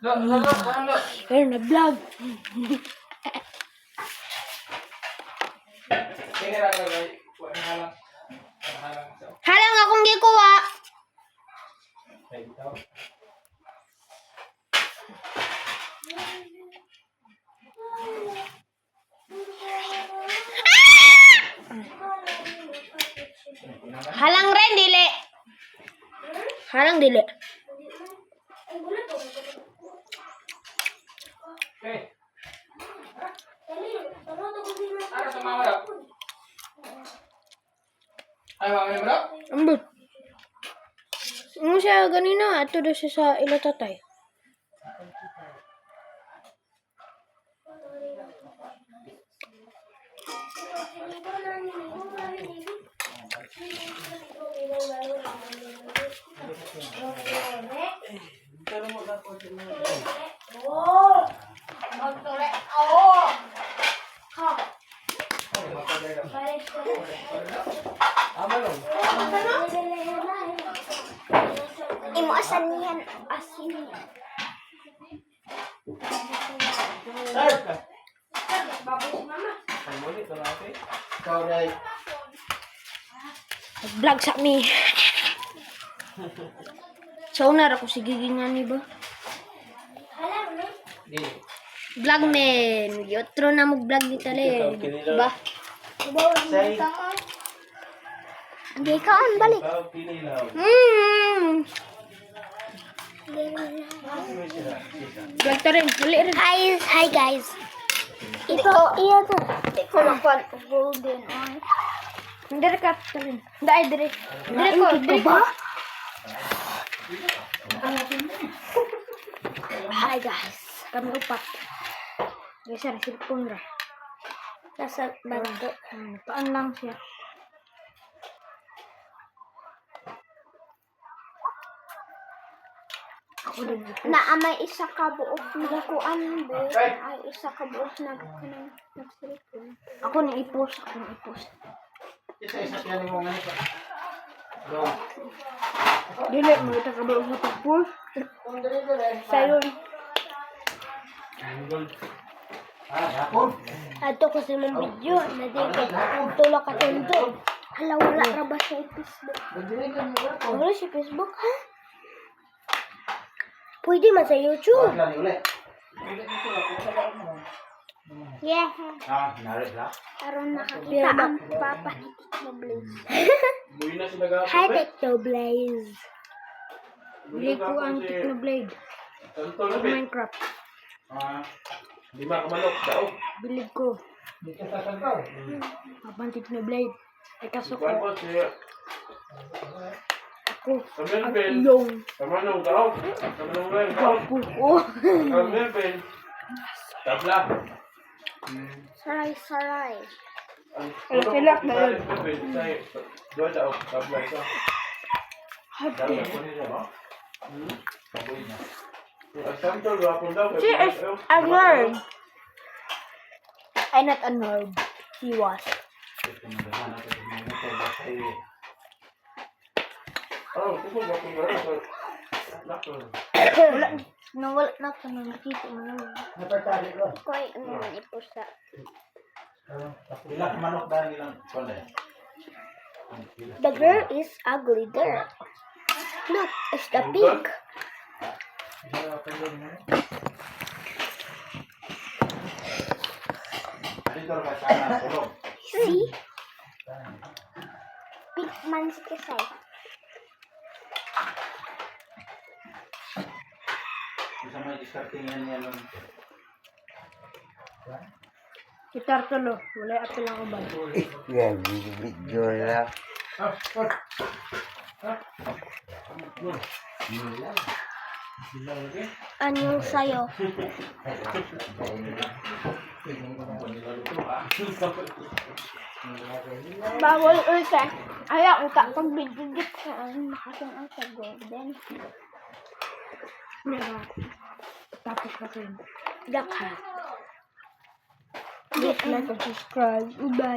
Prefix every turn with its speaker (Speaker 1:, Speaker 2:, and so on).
Speaker 1: Pero nag-vlog. Halang akong gikuha. Halang rin, dili. Halang dili. Ambot. Ano siya ganina? Ato daw siya sa ilatatay. Imo asan niyan? Asin niyan. Vlog sa mi. So na ako sige gingani ba? Vlog men, yotro na mo vlog ni tale. Ba? Hindi ka on balik. Vlog ta rin, dali rin. Hi guys. Ito, iya to. Ito na kwan golden on. Dire ka ta rin. Dai dire. Dire ko. Hi guys. Kami upat. Guys, ang cellphone ra. Nasa bando. Paan lang siya. Na may isa ka buok nagakuan be. Ay isa ka buok nag-cellphone. Ako na i-post.
Speaker 2: Isa yan mo ngani pa.
Speaker 1: Dili mo ita ka buok sa post. Sayon. Ato ko sa mong video na di tulak ka tundo. Hala wala ra ba sa Facebook? Wala si Facebook ha? Pwede man sa YouTube. Yeah. Aron nakakita ang papa ni Technoblaze. Hi Technoblaze. Bili ko ang Technoblade. Minecraft.
Speaker 2: Di ba kamalok daw?
Speaker 1: Bilig ko. Abang Technoblade. Ay kaso ko. Ako. At iyong.
Speaker 2: Kamanong daw.
Speaker 1: Gwapo ko.
Speaker 2: Tabla.
Speaker 1: Saray.
Speaker 3: Silak na yun.
Speaker 2: Doon daw. Tabla ito.
Speaker 1: Happy.
Speaker 3: She is a nerd.
Speaker 1: I'm not a nerd. He was. Nawala na ako nang nakita mo naman. Koy, ano man ipusa.
Speaker 2: Ilang manok dahil ilang konde.
Speaker 1: The girl is ugly there. Look, it's the pig. See? Pig man's kisay.
Speaker 2: Bisa may discarding yan.
Speaker 1: Gitar tulo. Wala ato lang ubay.
Speaker 4: Yan, video lang.
Speaker 1: Anong sayo? Bawal ulta. Ayaw ulta pag bigigit sa makasang ang sa golden. Tapos ka rin. Dakha. Like and subscribe. Bye.